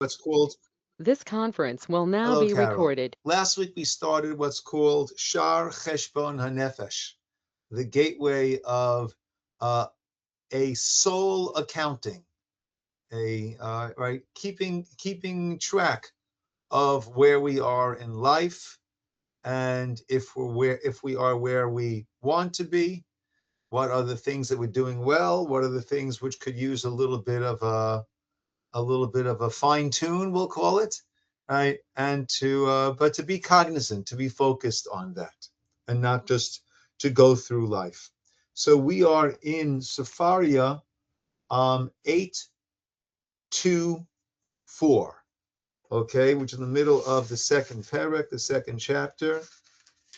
what's called, This conference will now hello, be Carol. recorded. Last week we started what's called Shar Cheshbon HaNefesh, the gateway of uh, a soul accounting, keeping track of where we are in life, and if we are where we want to be, what are the things that we're doing well, what are the things which could use a little bit of a fine tune, we'll call it, right? And but to be cognizant, to be focused on that, and not just to go through life. So we are in Sepharia 824, okay, which is in the middle of the second parak, the second chapter.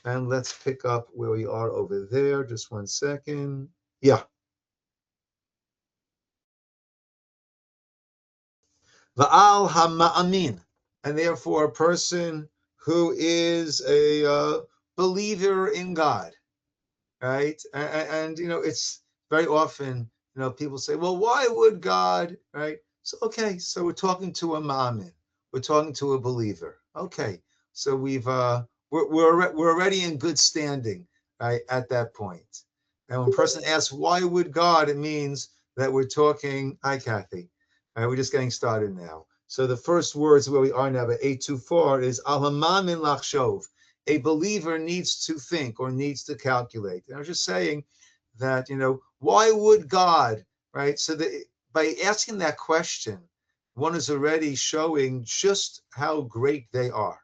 And let's pick up where we are over there. Just one second. Yeah. Va'al hama'amin, and therefore a person who is a believer in God, right? And it's very often, people say, well, why would God, right? So okay, so we're talking to a ma'amin, we're talking to a believer. Okay, so we're already in good standing, right, at that point. And when a person asks why would God, it means that we're talking. Hi, Kathy. All right, we're just getting started now. So the first words where we are now, at 824, is al hamamin lachshov. A believer needs to think or needs to calculate. And I was just saying that, why would God, right? So that by asking that question, one is already showing just how great they are.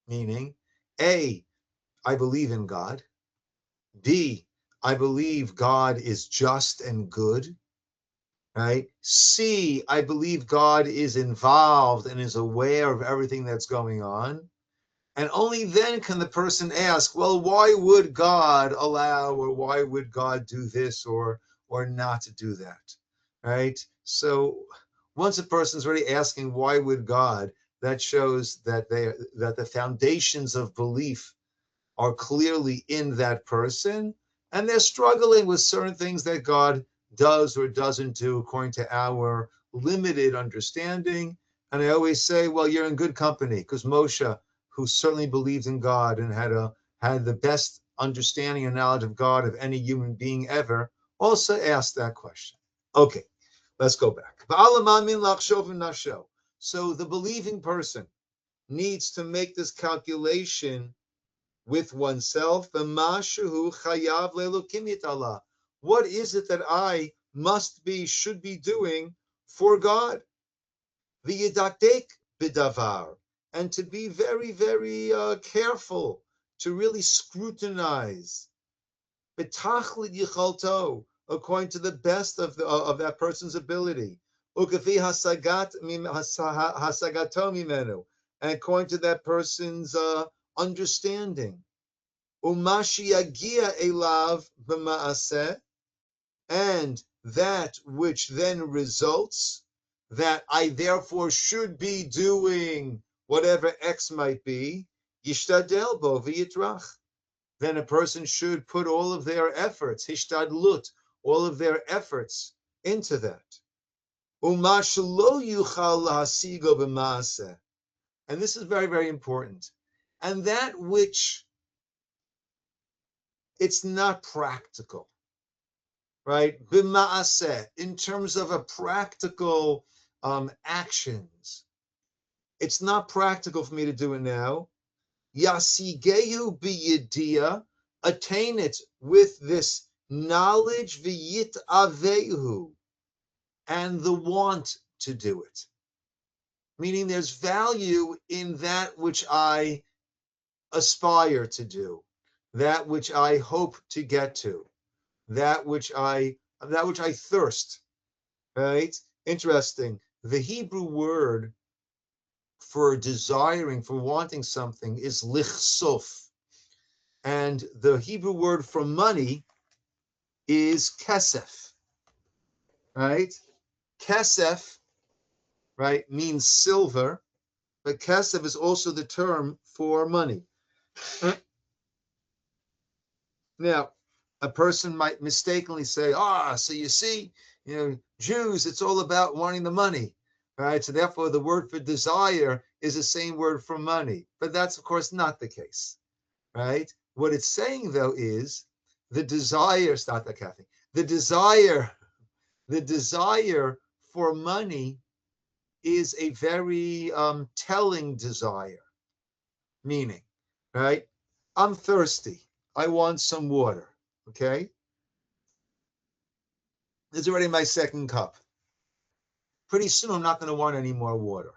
Meaning, A, I believe in God. B, I believe God is just and good, right? C, I believe God is involved and is aware of everything that's going on. And only then can the person ask, well, why would God allow, or why would God do this or not to do that? Right? So once a person's already asking why would God, that shows that the foundations of belief are clearly in that person, and they're struggling with certain things that God does or doesn't do according to our limited understanding. And I always say, well, you're in good company, because Moshe, who certainly believed in God and had the best understanding and knowledge of God of any human being ever, also asked that question. Okay, let's go back. So the believing person needs to make this calculation with oneself. What is it that I should be doing for God? V'yidaktek b'davar, and to be very, very careful, to really scrutinize. B'tachlit yichalto, according to the best of that person's ability. Ukafi hasagato mimenu, and according to that person's understanding. Umashiagia elav b'maaseh, and that which then results, that I therefore should be doing whatever X might be, yishtadel bo v'yitrach. Then a person should put all of their efforts, hishtadlut, all of their efforts into that. Umash lo yuchal lahasigo b'maaseh. And this is very, very important. And that which it's not practical, right? B'ma'aseh, in terms of a practical actions. It's not practical for me to do it now. Yasigehu biyidia, attain it with this knowledge, v'yit avehu, and the want to do it. Meaning there's value in that which I aspire to do, that which I hope to get to, that which I thirst, right? Interesting. The Hebrew word for desiring, for wanting something, is lichsof. And the Hebrew word for money is kesef, right? Kesef, right, means silver, but kesef is also the term for money. Now, a person might mistakenly say, so you see, Jews, it's all about wanting the money, right? So therefore, the word for desire is the same word for money. But that's, of course, not the case, right? What it's saying, though, is the desire, start that, Kathy, the desire for money is a very telling desire, meaning, right? I'm thirsty. I want some water, okay? It's already my second cup. Pretty soon, I'm not going to want any more water,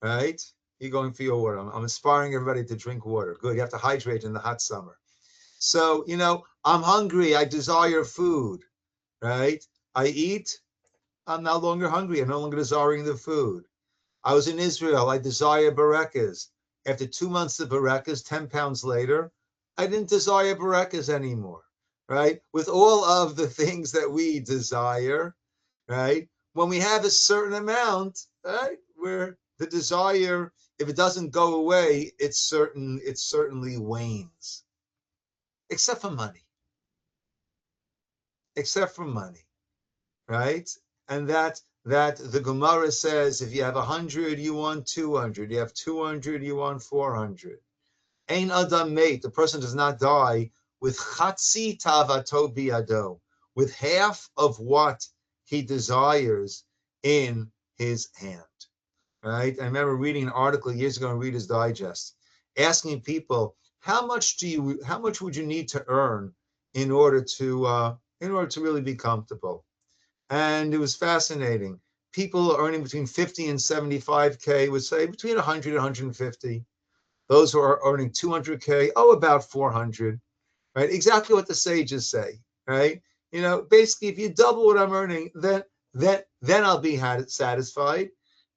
right? You're going for your water. I'm inspiring everybody to drink water. Good. You have to hydrate in the hot summer. So, I'm hungry. I desire food, right? I eat. I'm no longer hungry. I'm no longer desiring the food. I was in Israel. I desire barekas. After 2 months of barekas, 10 pounds later, I didn't desire barekas anymore, right? With all of the things that we desire, right? When we have a certain amount, right, where the desire, if it doesn't go away, it certainly wanes. Except for money. Except for money, right? And that the Gemara says, if you have 100, you want 200. You have 200, you want 400. Ein adam mate, the person does not die with chatzi tavato biado, with half of what he desires in his hand. Right? I remember reading an article years ago in Reader's Digest, asking people, how much would you need to earn in order to really be comfortable? And it was fascinating. People earning between 50 and 75K would say between 100 and 150. Those who are earning 200K, about 400, right? Exactly what the sages say, right? Basically, if you double what I'm earning, then I'll be satisfied.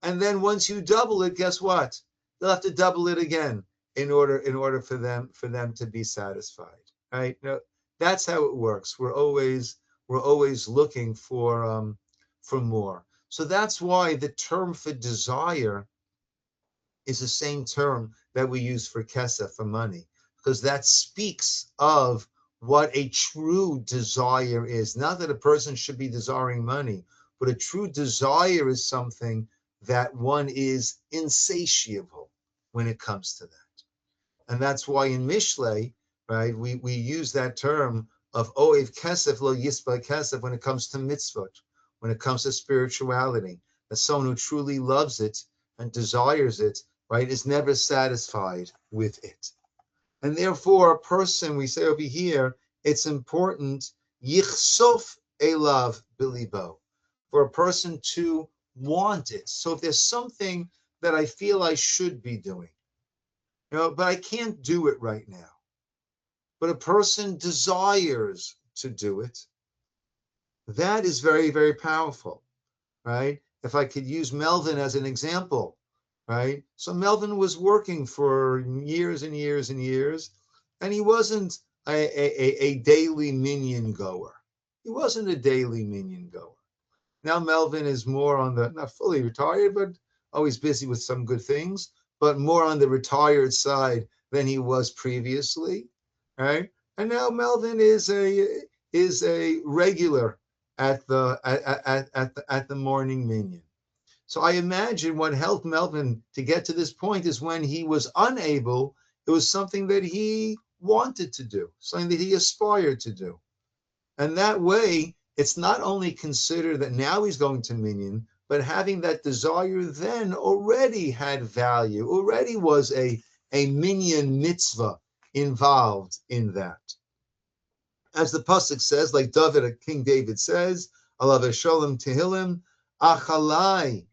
And then once you double it, guess what? They'll have to double it again in order for them to be satisfied, right? That's how it works. We're always looking for more. So that's why the term for desire is the same term that we use for kesef, for money, because that speaks of what a true desire is. Not that a person should be desiring money, but a true desire is something that one is insatiable when it comes to that. And that's why in Mishlei, right, we use that term of oev kesef lo yisba kesef when it comes to mitzvot, when it comes to spirituality, that someone who truly loves it and desires it, right, is never satisfied with it. And therefore, a person, we say over here, it's important, yichsof elav bilibo, for a person to want it. So if there's something that I feel I should be doing, but I can't do it right now, but a person desires to do it, that is very, very powerful, right? If I could use Melvin as an example, right? So Melvin was working for years and years and years, and he wasn't a daily minyan goer. He wasn't a daily minyan goer. Now Melvin is more on the, not fully retired, but always busy with some good things, but more on the retired side than he was previously, right? And now Melvin is a regular at the morning minyan. So I imagine what helped Melvin to get to this point is when he was unable, it was something that he wanted to do, something that he aspired to do. And that way, it's not only considered that now he's going to minyan, but having that desire then already had value, already was a minyan mitzvah involved in that. As the pasuk says, like King David says, alav shalom tehillim, achalai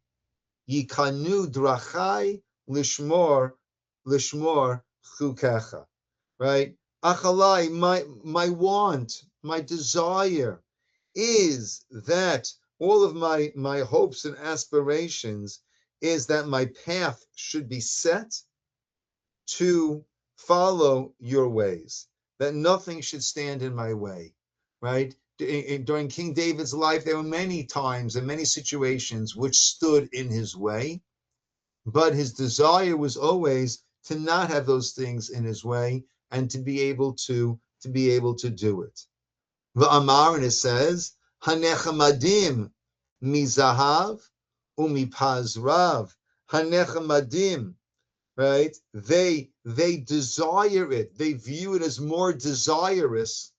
yikanu drachai lishmor chukecha, right? Achalai, my want, my desire is that all of my hopes and aspirations is that my path should be set to follow your ways, that nothing should stand in my way, right? During King David's life, there were many times and many situations which stood in his way, but his desire was always to not have those things in his way and to be able to do it. The Amar, and it says, Hanechamadim mizahav umipazrav hanechamadim, right? They desire it. They view it as more desirous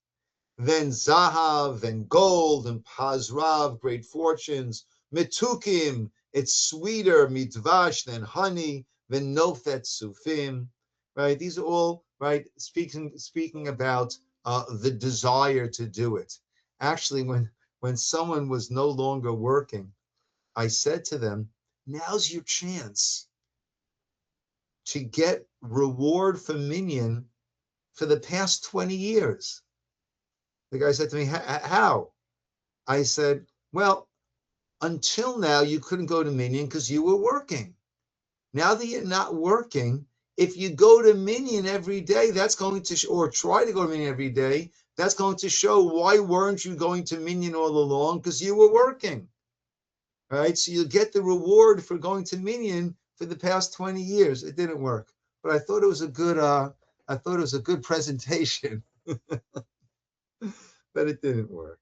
than zahav, than gold, and pazrav, great fortunes. Mitukim, it's sweeter, mitvash, than honey, than nofet sufim. Right? These are all right speaking about the desire to do it. Actually, when someone was no longer working, I said to them, "Now's your chance to get reward for minyan for the past 20 years." The guy said to me, "How?" I said, "Well, until now, you couldn't go to Minyan because you were working. Now that you're not working, if you go to Minyan every day, that's going to, or try to go to Minyan every day, that's going to show why weren't you going to Minyan all along? Because you were working, right? So you get the reward for going to Minyan for the past 20 years. It didn't work, but I thought it was a good presentation, but it didn't work.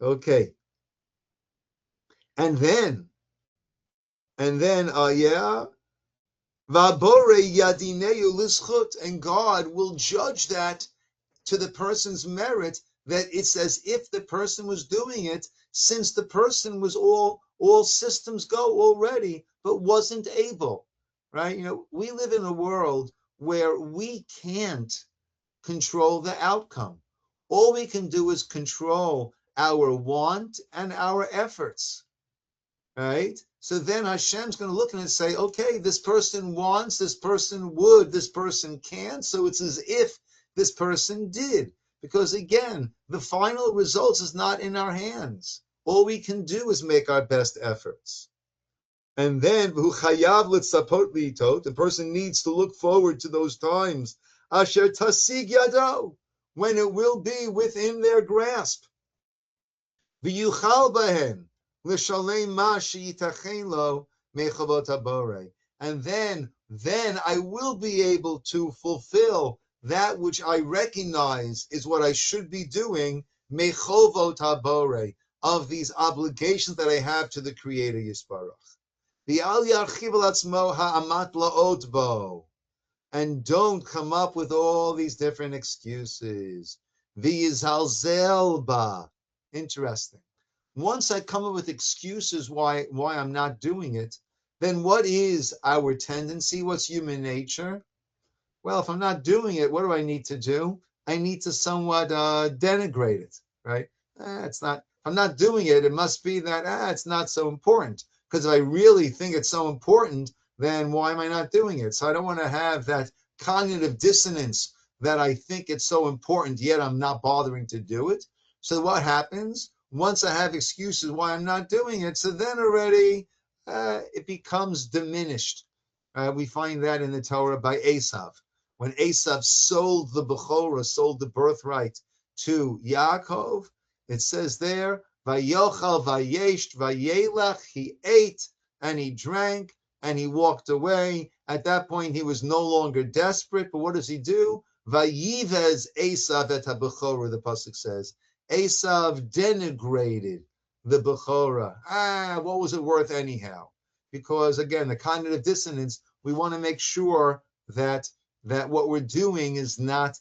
Okay. And then, yeah, Vabore yadineu lischut, and God will judge that to the person's merit, that it's as if the person was doing it since the person was all systems go already, but wasn't able, right? We live in a world where we can't control the outcome. All we can do is control our want and our efforts. Right? So then Hashem's going to look at it and say, okay, this person wants, this person would, this person can. So it's as if this person did. Because again, the final results is not in our hands. All we can do is make our best efforts. And then, the person needs to look forward to those times, asher tasig yado, when it will be within their grasp. V'yuchal bahem, l'shalem ma she'yitachen lo mechavot habore. And then I will be able to fulfill that which I recognize is what I should be doing, mechavot habore, of these obligations that I have to the Creator Yisparach. V'al yarchiv alatzmo ha'amat la'ot bo. And don't come up with all these different excuses. V'yizhalzel ba. Interesting. Once I come up with excuses why I'm not doing it, then what is our tendency? What's human nature? Well, if I'm not doing it, what do I need to do? I need to somewhat denigrate it, right? It's not. If I'm not doing it, it must be that it's not so important. Because if I really think it's so important, then why am I not doing it? So I don't want to have that cognitive dissonance that I think it's so important, yet I'm not bothering to do it. So what happens? Once I have excuses why I'm not doing it, so then already it becomes diminished. We find that in the Torah by Esav. When Esav sold the Bechorah, sold the birthright to Yaakov, it says there, Vayochal, Vayesht, Vayelach, he ate and he drank and he walked away. At that point, he was no longer desperate, but what does he do? Vayivez Esav et HaBechorah, the pasuk says. Esav denigrated the Bechorah. What was it worth anyhow? Because again, the cognitive dissonance, we want to make sure that what we're doing is not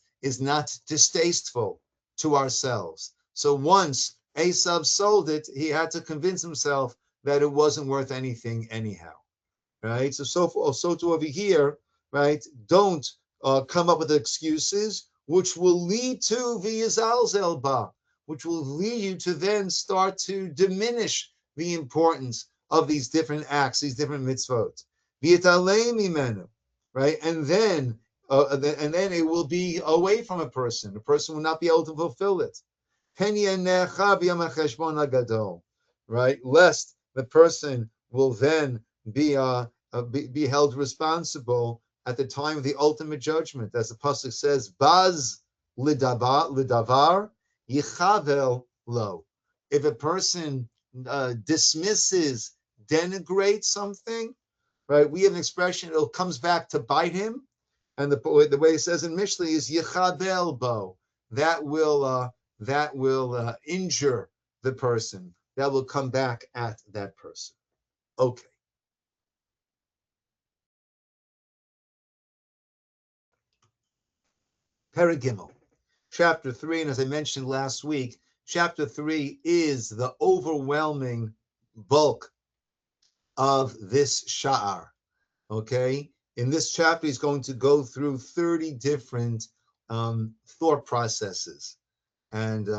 distasteful to ourselves. So once Esav sold it, he had to convince himself that it wasn't worth anything anyhow, right? So to over here, right? Don't come up with excuses, which will lead to v'yizalzel ba, which will lead you to then start to diminish the importance of these different acts, these different mitzvot. V'yitalei mimenu, right? And then it will be away from a person. The person will not be able to fulfill it. Right? Lest the person will then be held responsible at the time of the ultimate judgment. As the pasuk says, Baz lidavar yichavel lo. If a person dismisses, denigrates something, right? We have an expression, it comes back to bite him. And the way it says in Mishlei is yichabel bo. That will injure the person. That will come back at that person. Okay. Perigimel, chapter 3, and as I mentioned last week, chapter 3 is the overwhelming bulk of this sha'ar. Okay, in this chapter, he's going to go through 30 different thought processes and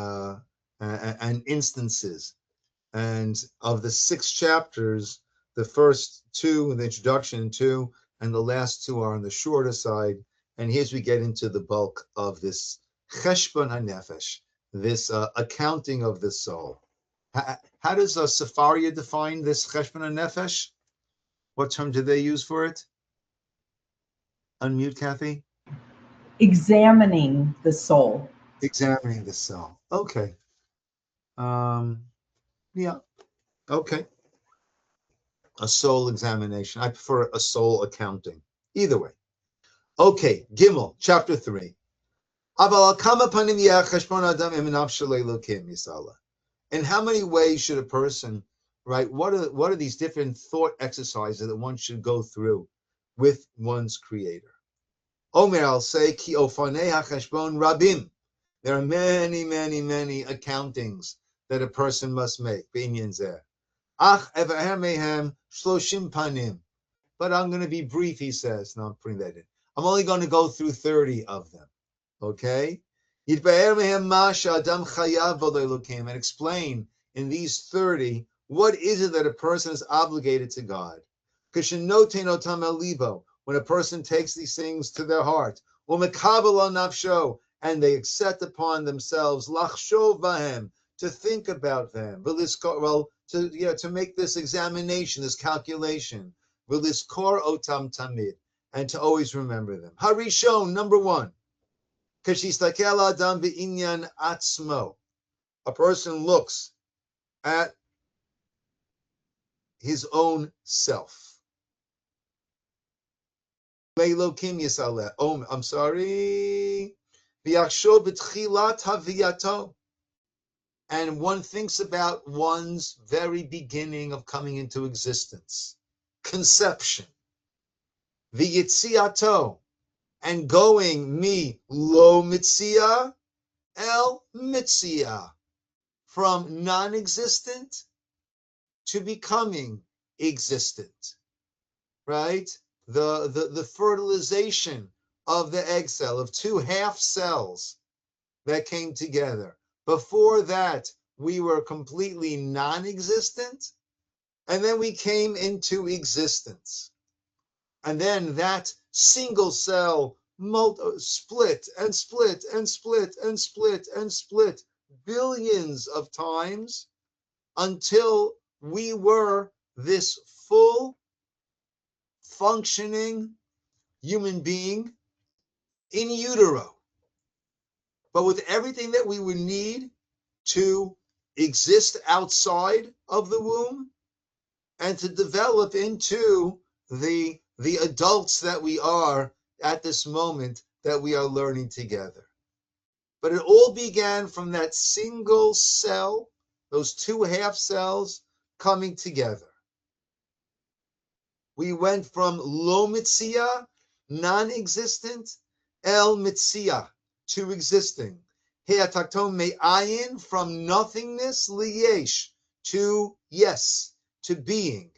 instances. And of the 6 chapters, the first 2, the introduction and 2, and the last 2 are on the shorter side. And here's we get into the bulk of this cheshbon hanefesh, this accounting of the soul. How does Sefaria define this cheshbon hanefesh? What term do they use for it? Unmute, Kathy. Examining the soul. Examining the soul. Okay. Yeah. Okay. A soul examination. I prefer a soul accounting. Either way. Okay. Gimel, chapter 3. In how many ways should a person, right? What are these different thought exercises that one should go through with one's creator? Omer, I'll say, ki ofanei hacheshbon rabim. There are many, many, many accountings that a person must make. B'inyan zeh. Ach evaher mehem shloshim panim. But I'm going to be brief, he says. No, I'm putting that in. I'm only going to go through 30 of them. Okay? Yitbaer mehem ma she'adam chayav v'lo Elokim, and explain in these 30 what is it that a person is obligated to God. K'shenoten otam el libo, when a person takes these things to their heart, u'mekabel al nafsho, and they accept upon themselves lachshov bahem, to think about them, well, to make this examination, this calculation, v'liskor otam tamid, and to always remember them. Harishon, number 1, kashistakel adam b'inyan atzmo, a person looks at his own self. Leilokim yisaleh. Oh, I'm sorry. V'yachshov b'tchilat haviyato, and one thinks about one's very beginning of coming into existence, conception. V'yitziato, and going mi lo mitzia el mitzia, from non-existent to becoming existent, right? The fertilization of the egg cell, of 2 half cells that came together. Before that, we were completely non-existent, and then we came into existence. And then that single cell split and split and split and split and split billions of times until we were this full functioning human being in utero, but with everything that we would need to exist outside of the womb and to develop into the adults that we are at this moment that we are learning together. But it all began from that single cell, those 2 half cells coming together. We went from lo mitzia, non-existent, el mitzia, to existing. Heatakton me'ayin, from nothingness, liyesh, to yes, to being.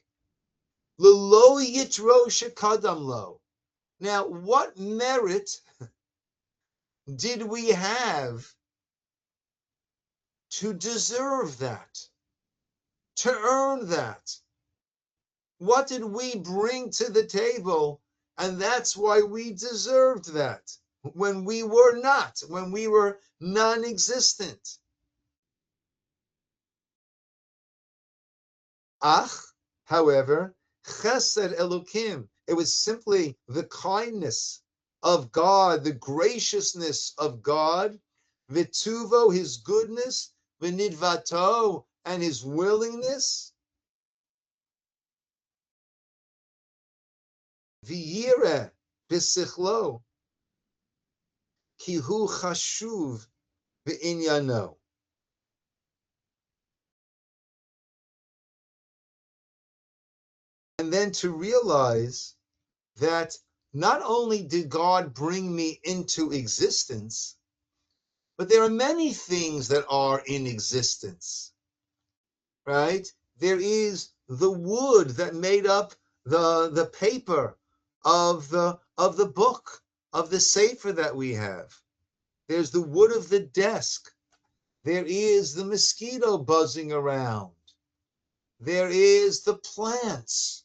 L'lo yitro shekadam lo. Now, what merit did we have to deserve that, to earn that? What did we bring to the table? And that's why we deserved that when we were not, when we were non-existent. Ach, however, chesed Elokim, it was simply the kindness of God, the graciousness of God, v'tuvo, his goodness, v'nidvato, and his willingness, v'yireh b'sichlo, ki hu chashuv v'inyano. And then to realize that not only did God bring me into existence, but there are many things that are in existence, right? There is the wood that made up the paper of the book, of the sefer that we have. There's the wood of the desk. There is the mosquito buzzing around. There is the plants.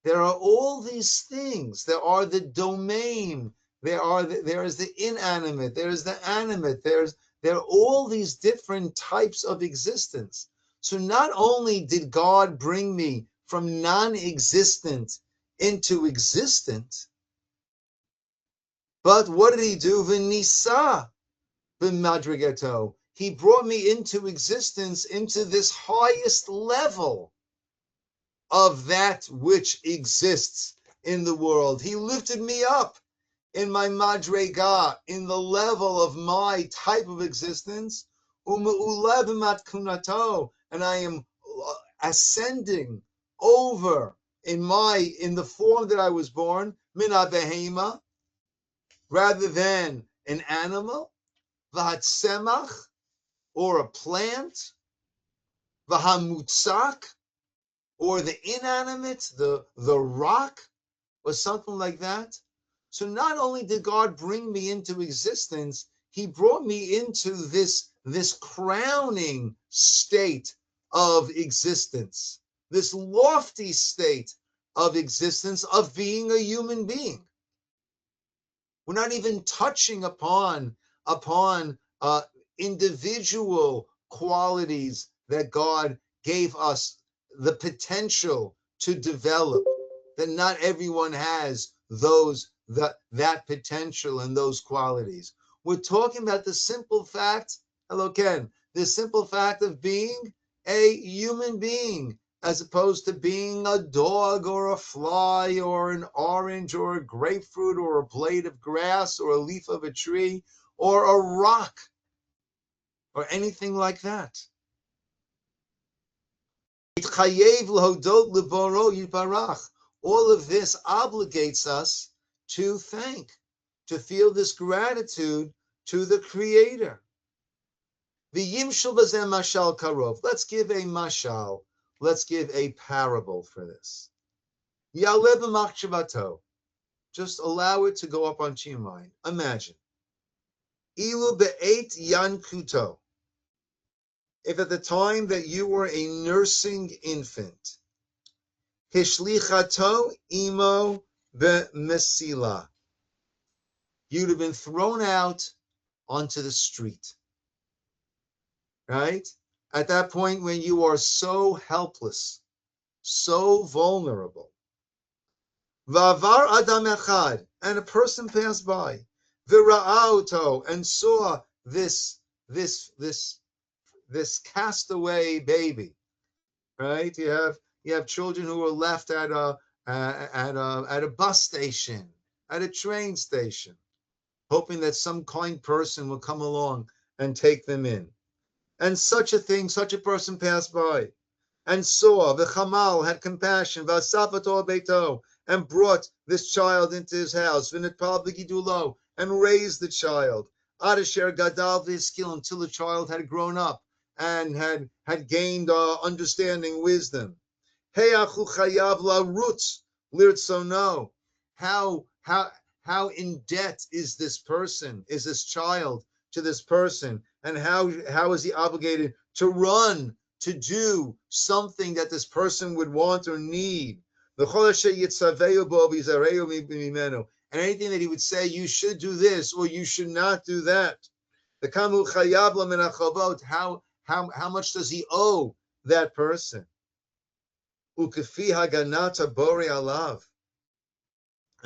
There are all these things. There are the domain. There is the inanimate. There is the animate. There are all these different types of existence. So not only did God bring me from non-existent into existent, but what did he do? V'nisa b'madrigato. He brought me into existence, into this highest level of that which exists in the world. He lifted me up in my madrega, in the level of my type of existence, and I am ascending over in the form that I was born, mina behema, rather than an animal, v'hatsemach, or a plant, v'hamutzak, or the inanimate, the rock, or something like that. So not only did God bring me into existence, he brought me into this crowning state of existence, this lofty state of existence of being a human being. We're not even touching upon individual qualities that God gave us the potential to develop. That not everyone has that potential and those qualities. We're talking about the simple fact, hello Ken, the simple fact of being a human being, as opposed to being a dog or a fly or an orange or a grapefruit or a blade of grass or a leaf of a tree or a rock or anything like that. All of this obligates us to thank, to feel this gratitude to the Creator. Let's give a mashal. Let's give a parable for this. Just allow it to go up onto your mind. Imagine. Ilu be'et yankuto. If at the time that you were a nursing infant, hishlichato imo be'mesila, you'd have been thrown out onto the street, right? At that point when you are so helpless, so vulnerable. Vavar adam echad, and a person passed by, vira'auto, and saw this castaway baby, right? You have children who are left at a bus station, at a train station, hoping that some kind person will come along and take them in. And such a person passed by and saw the Chamal had compassion, Vasafato Beito, and brought this child into his house, Vinitpal Bigidulo, and raised the child, Adasher Gadal Viskil, until the child had grown up and had gained understanding, wisdom. Heyachu Chayav La Rutz Lirtsono. How in debt is this person, is this child to this person, and how is he obligated to run to do something that this person would want or need? And anything that he would say, you should do this or you should not do that. How much does he owe that person? And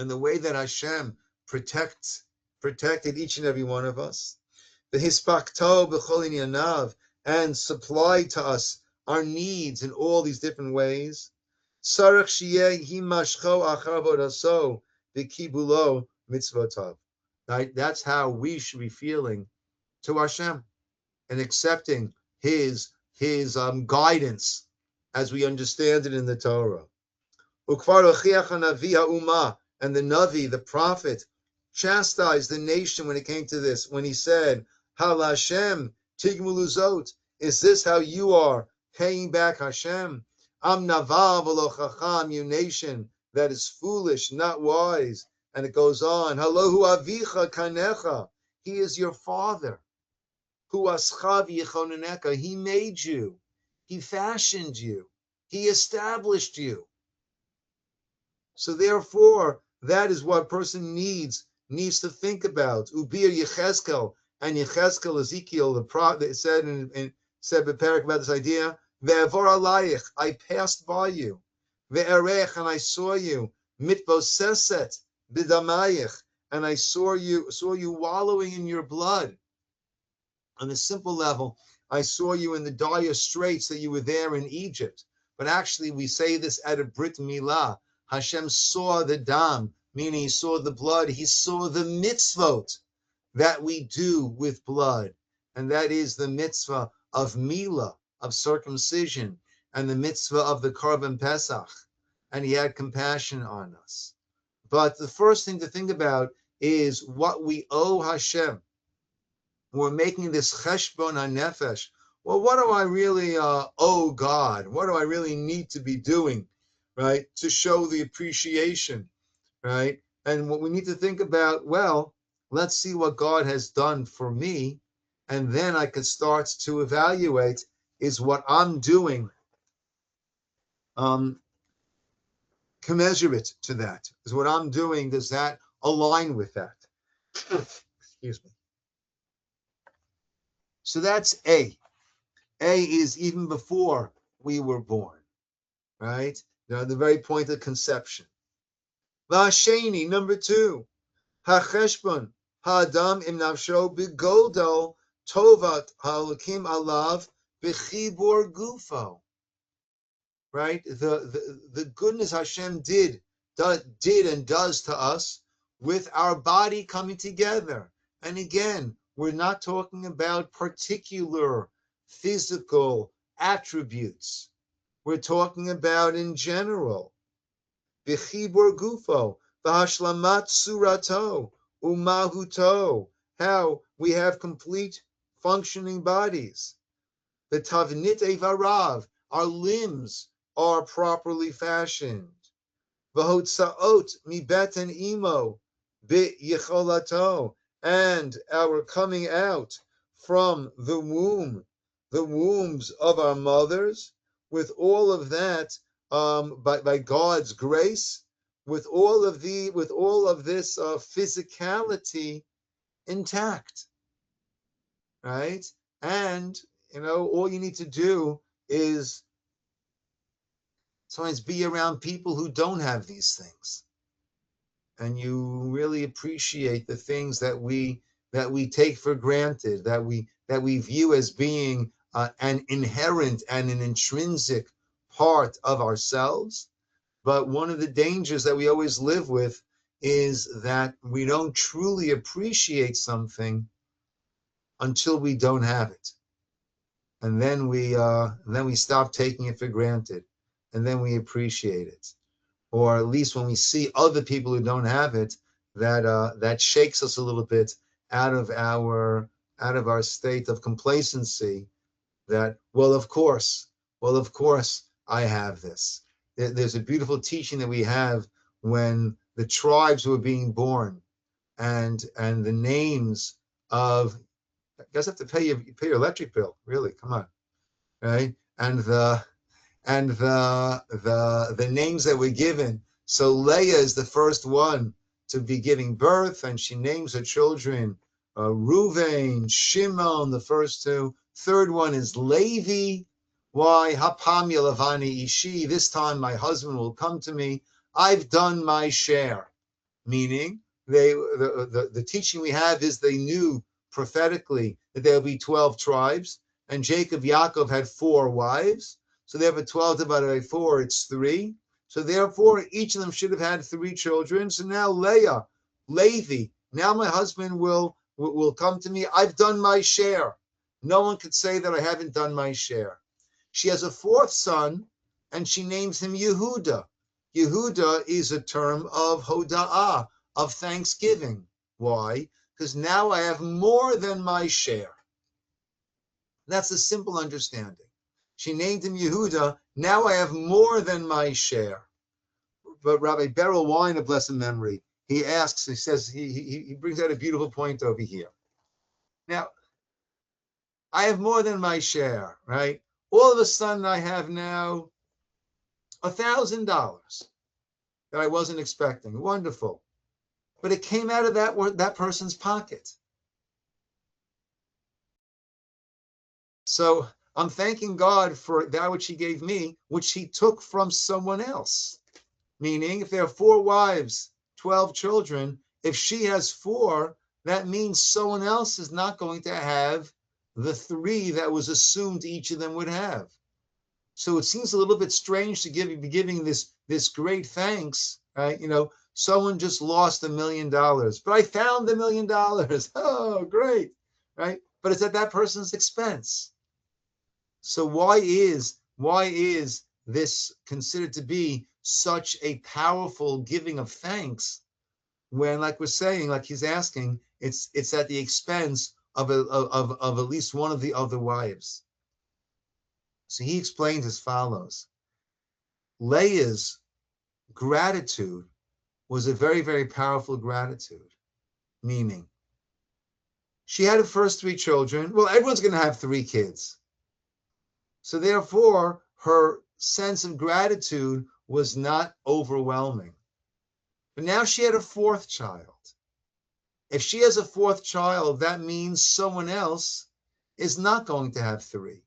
the way that Hashem protected each and every one of us, and supplied to us our needs in all these different ways. Right? That's how we should be feeling to Hashem and accepting his guidance as we understand it in the Torah. Ukvar ochiach hanavi ha'umah, and the Navi, the prophet, chastised the nation when it came to this, when he said, Hal Hashem tigmuluzot, is this how you are paying back Hashem? Am naval v'lo chacham, you nation that is foolish, not wise. And it goes on, Halohu avicha kanecha, he is your father. Hu aschav yichoneneka, he made you, he fashioned you, he established you. So therefore, that is what a person needs to think about. Ubir Yechezkel, and Yechezkel, Ezekiel, the prophet, said said Beperik about this idea. Ve'avor alayich, I passed by you. Ve'erech, and I saw you. Mitvoseset bidamayich, and I saw you wallowing in your blood. On a simple level, I saw you in the dire straits that you were there in Egypt. But actually, we say this at a Brit Milah. Hashem saw the dam, meaning he saw the blood. He saw the mitzvot that we do with blood. And that is the mitzvah of Milah, of circumcision, and the mitzvah of the Korban Pesach. And he had compassion on us. But the first thing to think about is what we owe Hashem. We're making this cheshbon hanefesh. Well, what do I really owe God? What do I really need to be doing, right, to show the appreciation, right? And what we need to think about, well, let's see what God has done for me, and then I could start to evaluate, is what I'm doing commensurate to that? Is what I'm doing, does that align with that? Excuse me. So that's A. A is even before we were born, right? The very point of conception. Vasheni, number 2. Hacheshbon, ha'adam im nafsho b'godol tovat ha'alokim alav b'chibor gufo. Right? The goodness Hashem did and does to us with our body coming together. And again, we're not talking about particular physical attributes. We're talking about in general. B'chibor gufo, v'hashlamat surato, umahuto, how we have complete functioning bodies. The tavnit evarav, our limbs are properly fashioned. V'hotzaot mi beten imo, b'yicholato, and our coming out from the wombs of our mothers, with all of that, by God's grace, with all of this physicality intact, right? And all you need to do is sometimes be around people who don't have these things, and you really appreciate the things that we take for granted, that we view as being an inherent and an intrinsic part of ourselves. But one of the dangers that we always live with is that we don't truly appreciate something until we don't have it, and then we stop taking it for granted, and then we appreciate it. Or at least when we see other people who don't have it, that shakes us a little bit out of our state of complacency. That of course I have this. There's a beautiful teaching that we have when the tribes were being born, and the names of, you guys have to pay your electric bill, really, come on, right? And the names that were given. So Leah is the first one to be giving birth, and she names her children Reuven, Shimon, the first two. Third one is Levi. Why? Hapam Yelavani Ishi. This time my husband will come to me. I've done my share. Meaning, the teaching we have is they knew prophetically that there will be 12 tribes, and Yaakov had 4 wives. So therefore 12 divided by 4, it's 3. So therefore each of them should have had 3 children. So now Levi, now my husband will come to me. I've done my share. No one could say that I haven't done my share. She has a 4th son, and she names him Yehuda. Yehuda is a term of hoda'ah, of thanksgiving. Why? Because now I have more than my share. That's a simple understanding. She named him Yehuda. Now I have more than my share. But Rabbi Beryl Wine of blessed memory, he asks, he says, he brings out a beautiful point over here. Now, I have more than my share, right? All of a sudden, I have now $1,000 that I wasn't expecting. Wonderful. But it came out of that person's pocket. So I'm thanking God for that which he gave me, which he took from someone else. Meaning, if there are 4 wives, 12 children, if she has 4, that means someone else is not going to have the 3 that was assumed each of them would have. So it seems a little bit strange to be giving this great thanks, right? Someone just lost $1 million, but I found the $1 million. Oh, great, right? But it's at that person's expense. So why is this considered to be such a powerful giving of thanks when, like we're saying, like he's asking, it's at the expense of at least one of the other wives? So he explains as follows. Leah's gratitude was a very, very powerful gratitude, meaning she had her first 3 children. Well, everyone's going to have 3 kids. So therefore, her sense of gratitude was not overwhelming. But now she had a 4th child. If she has a 4th child, that means someone else is not going to have 3,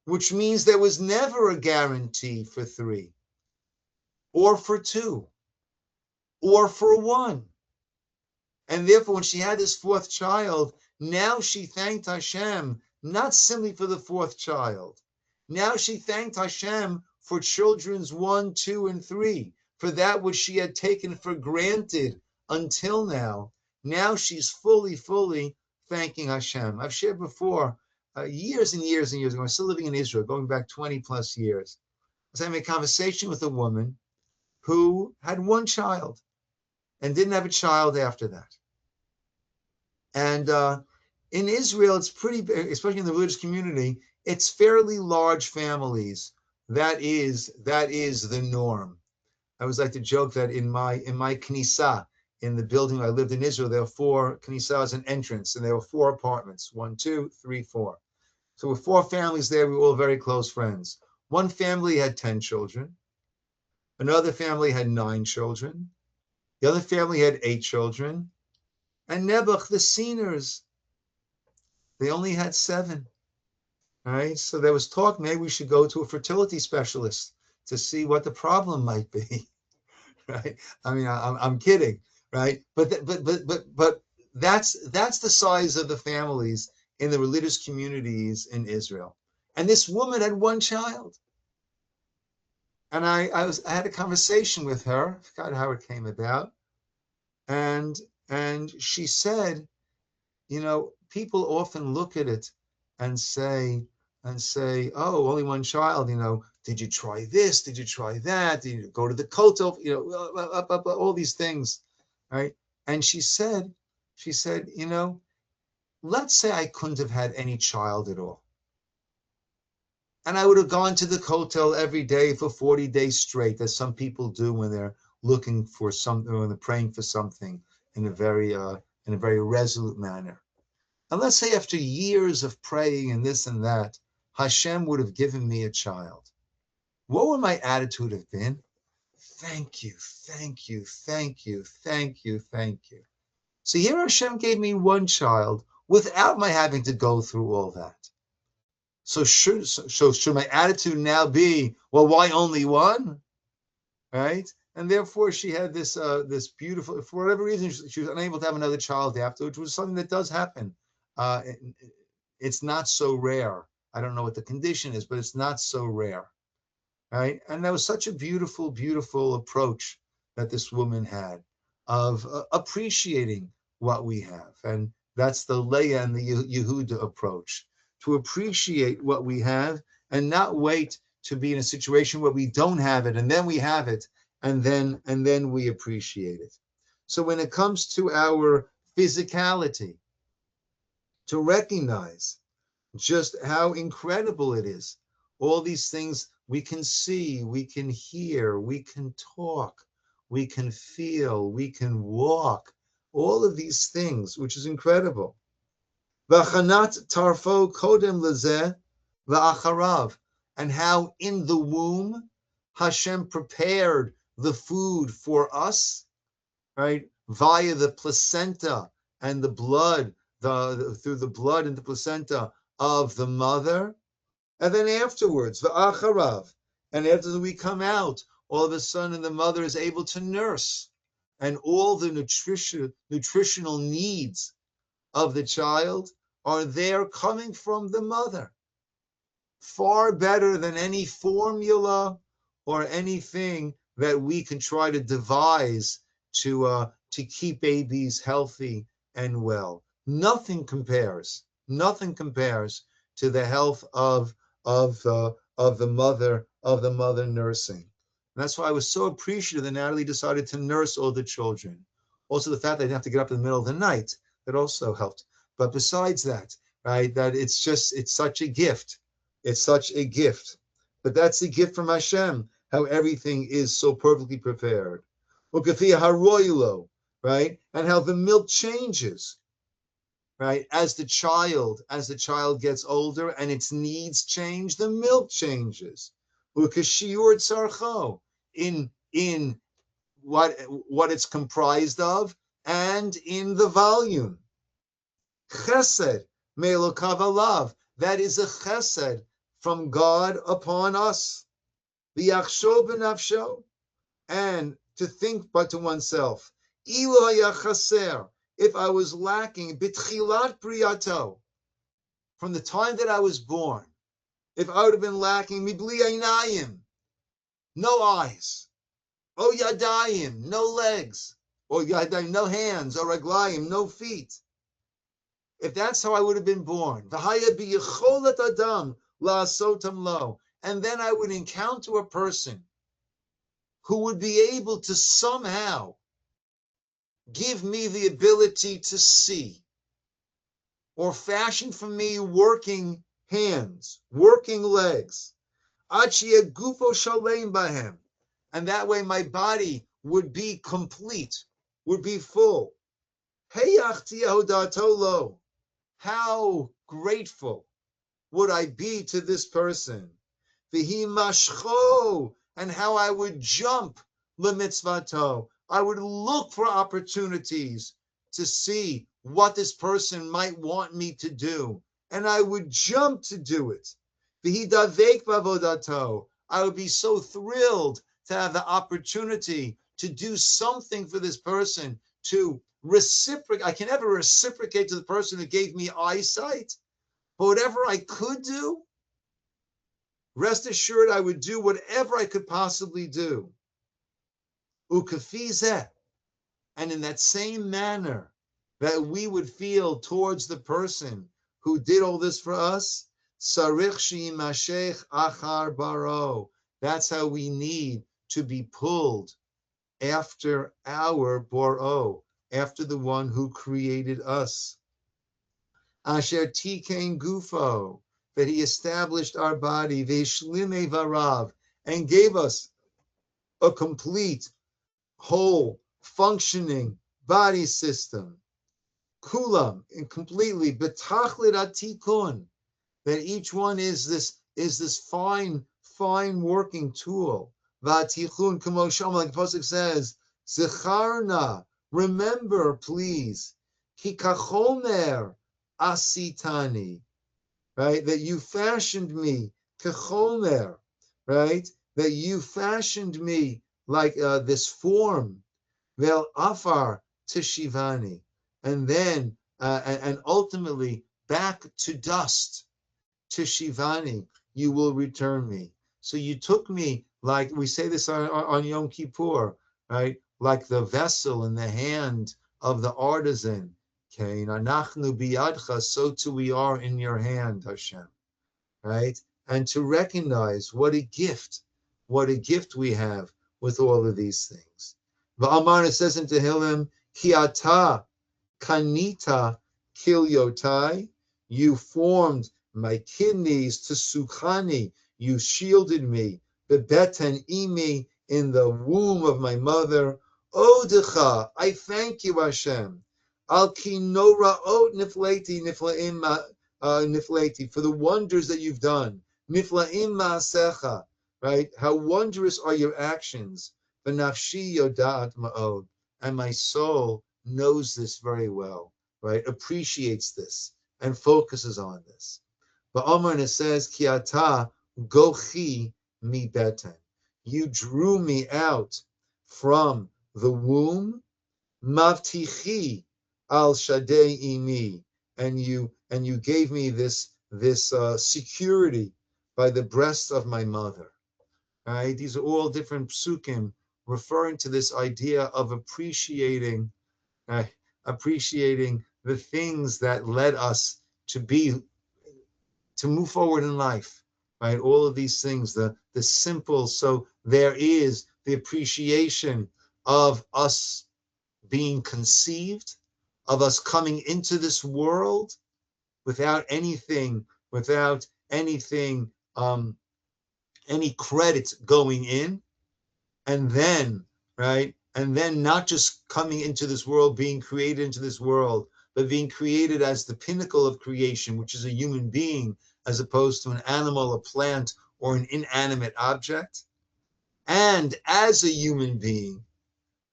which means there was never a guarantee for 3, or for 2, or for 1. And therefore, when she had this 4th child, now she thanked Hashem, not simply for the 4th child. Now she thanked Hashem for children's 1, 2, and 3, for that which she had taken for granted until now. Now she's fully thanking Hashem. I've shared before, years and years and years ago, I'm still living in Israel, going back 20 plus years. I was having a conversation with a woman who had 1 child and didn't have a child after that. And in Israel, it's pretty, especially in the religious community, it's fairly large families. That is the norm. I always like to joke that in my Knesset, in the building I lived in Israel, there were 4 Knesset an entrance, and there were 4 apartments, 1, 2, 3, 4. So with 4 families there, we were all very close friends. One family had 10 children. Another family had 9 children. The other family had 8 children. And Nebuch, the Ciners, they only had 7. All right, so there was talk, maybe we should go to a fertility specialist to see what the problem might be. Right? I mean, I'm kidding, right? But that's the size of the families in the religious communities in Israel. And this woman had 1 child. And I had a conversation with her, I forgot how it came about. And she said, people often look at it and say, oh, only 1 child, did you try this? Did you try that? Did you go to the kotel? All these things, right? And she said, let's say I couldn't have had any child at all. And I would have gone to the kotel every day for 40 days straight, as some people do when they're looking for something, when they're praying for something in a very resolute manner. And let's say after years of praying and this and that, Hashem would have given me a child. What would my attitude have been? Thank you, thank you, thank you, thank you, thank you. So here Hashem gave me 1 child without my having to go through all that. So should my attitude now be, well, why only 1? Right? And therefore she had this beautiful, for whatever reason, she was unable to have another child after, which was something that does happen. It's not so rare. I don't know what the condition is, but it's not so rare. Right? And that was such a beautiful, beautiful approach that this woman had of appreciating what we have. And that's the Leah and the Yehuda approach, to appreciate what we have and not wait to be in a situation where we don't have it and then we have it and then we appreciate it. So when it comes to our physicality, to recognize just how incredible it is. All these things we can see, we can hear, we can talk, we can feel, we can walk, all of these things, which is incredible. V'achanat tarfo kodem lezeh v'acharav, and how in the womb Hashem prepared the food for us, right, via the placenta and the blood, through the blood and the placenta of the mother, and then afterwards, v'acharav, and after we come out, all of a sudden the mother is able to nurse, and all the nutritional needs of the child are there coming from the mother. Far better than any formula or anything that we can try to devise to keep babies healthy and well. Nothing compares to the health of the mother nursing. And that's why I was so appreciative that Natalie decided to nurse all the children. Also, the fact that I didn't have to get up in the middle of the night, that also helped. But besides that, right, that it's such a gift. It's such a gift. But that's a gift from Hashem, how everything is so perfectly prepared. Right? And how the milk changes, right? As the child gets older and its needs change, the milk changes. In what it's comprised of and in the volume. Chesed me'elokav alav. That is a chesed from God upon us. V'yachsho b'nafsho. And to think but to oneself, Ilu haya chaser, if I was lacking, b'tchilat briyato, from the time that I was born, if I would have been lacking, mibli einayim, no eyes, o yadayim, no legs, or yadayim, no hands, or raglayim, no feet. If that's how I would have been born, v'haya biyecholet adam la'asotam lo, and then I would encounter a person who would be able to somehow give me the ability to see, or fashion for me working hands, working legs, achia gufo shalem bahem, and that way my body would be complete, would be full. Heyachti ahodato lo, how grateful would I be to this person? V'hi mashcho, and how I would jump lemitzvato. I would look for opportunities to see what this person might want me to do, and I would jump to do it. V'hi davek b'avodato. I would be so thrilled to have the opportunity to do something for this person, to reciprocate. I can never reciprocate to the person who gave me eyesight, but whatever I could do, rest assured I would do whatever I could possibly do. Ukafizeh, and in that same manner that we would feel towards the person who did all this for us, sarich sheyimashech achar baro. That's how we need to be pulled after our boro, after the one who created us. Asher tikein gufo, that he established our body, ve'shlime varav, and gave us a complete, whole, functioning body system. Kulam, and completely, betachlit atikun, that each one is this fine working tool. V'atichun kamo shama, like the pasuk says, zecharna, remember, please, ki kachomer asitani, right? That you fashioned me, kechomer, right? That you fashioned me like this form, vel afar tishivani, and then and ultimately back to dust, tishivani, you will return me. So you took me, like we say this on Yom Kippur, right? Like the vessel in the hand of the artisan. Okay, anachnu biyadcha, so too we are in your hand, Hashem, right? And to recognize what a gift we have with all of these things. Va'amar, it says in Tehillim, Ki ata kanita kilyotai, you formed my kidneys to sukhani, you shielded me, bebeten imi, in the womb of my mother. Odecha, I thank you, Hashem. Al ki noraot nifleti niflaim nifleti, for the wonders that you've done. Niflaim ma'asecha, right? How wondrous are your actions. V'nafshi yodat ma'od, and my soul knows this very well, right? Appreciates this and focuses on this. But Omar, it says, Ki ata gochi mi beten, you drew me out from the womb, mavtichi al shadei imi, and you gave me this security by the breast of my mother. Right? These are all different psukim referring to this idea of appreciating the things that led us to move forward in life, right? All of these things, the simple. So there is the appreciation of us being conceived, of us coming into this world without anything, any credit going in, and then, right? And then not just coming into this world, being created into this world, but being created as the pinnacle of creation, which is a human being, as opposed to an animal, a plant, or an inanimate object. And as a human being,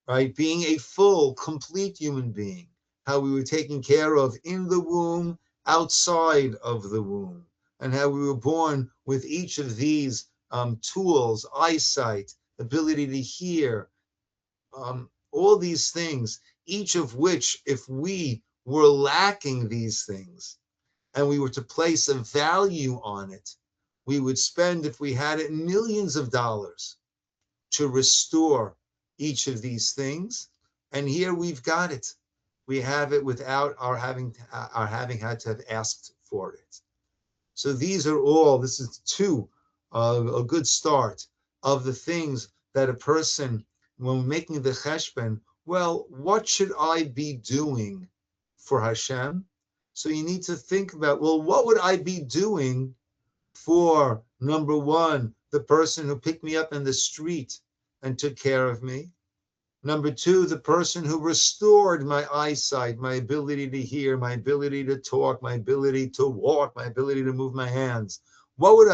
right, being a full, complete human being, how we were taken care of in the womb, outside of the womb, and how we were born with each of these tools, eyesight, ability to hear, all these things, each of which, if we were lacking these things and we were to place a value on it, we would spend, if we had it, millions of dollars to restore each of these things. And here we've got it. We have it without our having had to have asked for it. So this is a good start of the things that a person, when making the cheshbon, well, what should I be doing for Hashem? So you need to think about, well, what would I be doing for, number one, the person who picked me up in the street and took care of me? Number two, the person who restored my eyesight, my ability to hear, my ability to talk, my ability to walk, my ability to move my hands. What would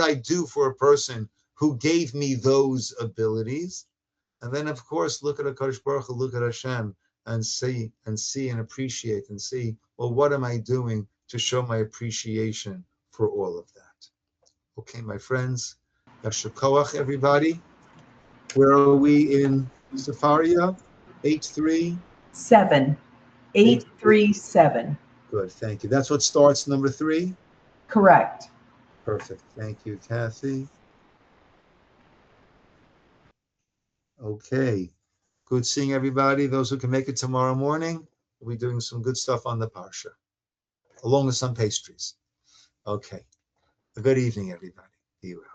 I do for a person who gave me those abilities? And then, of course, look at HaKadosh Baruch Hu, look at Hashem, and see and appreciate and see, well, what am I doing to show my appreciation for all of that? Okay, my friends, Yasher Koach, everybody. Where are we in Safaria? 837. 837. Good, thank you. That's what starts number 3? Correct. Perfect. Thank you, Kathy. Okay. Good seeing everybody. Those who can make it tomorrow morning, we'll be doing some good stuff on the Parsha, along with some pastries. Okay. A good evening, everybody. Be well.